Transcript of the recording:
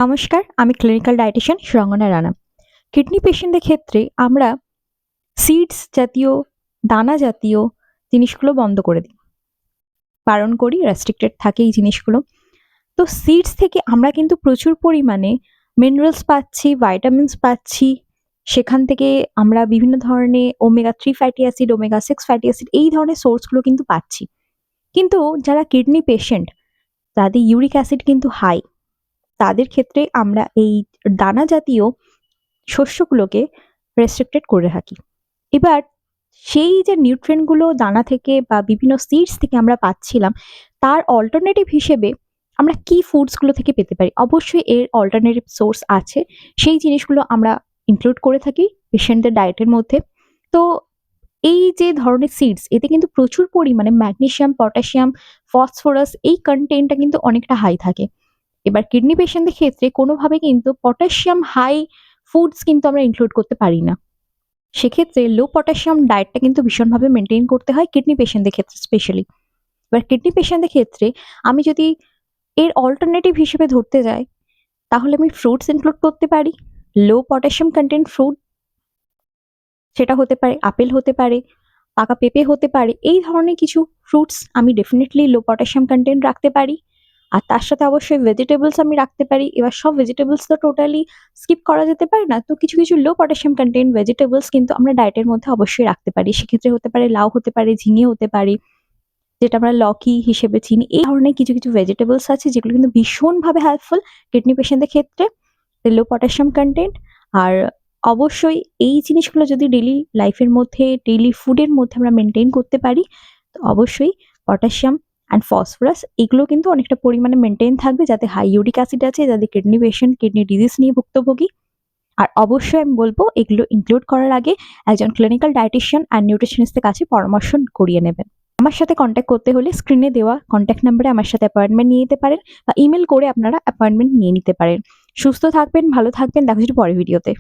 নমস্কার, আমি clinical dietician Surangana Rana. Kidney পেশেন্টদের ক্ষেত্রে আমরা সিডস জাতীয়, দানা জাতীয় জিনিসগুলো বন্ধ করে দিই। বারণ করি, রেস্ট্রিক্টেড থাকে এই জিনিসগুলো। তো সিডস থেকে আমরা কিন্তু প্রচুর পরিমাণে মিনারেলস পাচ্ছি, ভাইটামিনস পাচ্ছি। সেখান থেকে আমরা বিভিন্ন ধরনের ওমেগা-3 ফ্যাটি অ্যাসিড, ওমেগা-6 ফ্যাটি অ্যাসিড এই ধরনের সোর্সগুলো কিন্তু পাচ্ছি। কিন্তু যারা কিডনি পেশেন্ট, তাদের ইউরিক অ্যাসিড কিন্তু হাই। তাদের ক্ষেত্রে আমরা এই দানা জাতীয় শস্যগুলোকে রেস্ট্রিক্টেড করে থাকি। এবার সেই যে নিউট্রিয়েন্টগুলো দানা থেকে বা বিভিন্ন সিডস থেকে আমরা পাচ্ছিলাম, তার অল্টারনেটিভ হিসেবে আমরা কি ফুডসগুলো থেকে পেতে পারি? অবশ্যই এর অল্টারনেটিভ সোর্স আছে। সেই জিনিসগুলো আমরা ইনক্লুড করে থাকি পেশেন্টদের ডায়েটের মধ্যে। তো এই যে ধরনের সিডস, এতে কিন্তু প্রচুর পরিমাণে ম্যাগনেসিয়াম, পটাশিয়াম, ফসফরাস এই কনটেন্টটা কিন্তু অনেকটা হাই থাকে। এবার কিডনি পেশেন্টদের ক্ষেত্রে কোনোভাবে কিন্তু পটাশিয়াম হাই ফুডস কিন্তু আমরা ইনক্লুড করতে পারি না। সেক্ষেত্রে লো পটাশিয়াম ডায়েটটা কিন্তু ভীষণভাবে মেনটেন করতে হয় কিডনি পেশেন্টদের ক্ষেত্রে স্পেশালি। এবার কিডনি পেশেন্টদের ক্ষেত্রে আমি যদি এর অল্টারনেটিভ হিসেবে ধরতে যাই, তাহলে আমি ফ্রুটস ইনক্লুড করতে পারি। লো পটাশিয়াম কন্টেন্ট ফ্রুট, সেটা হতে পারে আপেল, হতে পারে পাকা পেঁপে, হতে পারে এই ধরনের কিছু ফ্রুটস আমি ডেফিনেটলি লো পটাশিয়াম কন্টেন্ট রাখতে পারি। আর তার সাথে অবশ্যই ভেজিটেবলস আমি রাখতে পারি। এবার সব ভেজিটেবলস তো টোটালি স্কিপ করা যেতে পারে না। তো কিছু, কিছু লো পটাশিয়াম কনটেন্ট ভেজিটেবলস কিন্তু আমরা ডায়েটের মধ্যে অবশ্যই রাখতে পারি। সেক্ষেত্রে হতে পারে লাউ, হতে পারে ঝিঙে, হতে পারে যেটা আমরা লকি হিসেবে চিনি। এই ধরনের কিছু, কিছু ভেজিটেবলস আছে যেগুলো কিন্তু ভীষণভাবে হেল্পফুল কিডনি পেশেন্টদের ক্ষেত্রে। লো পটাশিয়াম কনটেন্ট আর অবশ্যই এই জিনিসগুলো যদি ডেইলি লাইফের মধ্যে, ডেইলি ফুডের মধ্যে আমরা মেইনটেইন করতে পারি, তো অবশ্যই পটাশিয়াম অ্যান্ড ফসফরাস এগুলো কিন্তু অনেকটা পরিমাণে মেইনটেইন থাকবে, যাতে হাই ইউরিক অ্যাসিড আছে, যাদের কিডনি পেশেন্ট কিডনি ডিজিজ নিয়ে ভুক্তভোগী। আর অবশ্যই আমি বলব এগুলো ইনক্লুড করার আগে একজন ক্লিনিক্যাল ডায়েটিশিয়ান অ্যান্ড নিউট্রিশনিস্টের কাছে পরামর্শ করিয়ে নেবেন। আমার সাথে কন্ট্যাক্ট করতে হলে স্ক্রিনে দেওয়া কন্ট্যাক্ট নাম্বারে আমার সাথে অ্যাপয়েন্টমেন্ট নিয়ে নিতে পারেন বা ইমেল করে আপনারা অ্যাপয়েন্টমেন্ট নিয়ে নিতে পারেন। সুস্থ থাকবেন, ভালো থাকবেন, দেখা হচ্ছে পরের ভিডিওতে।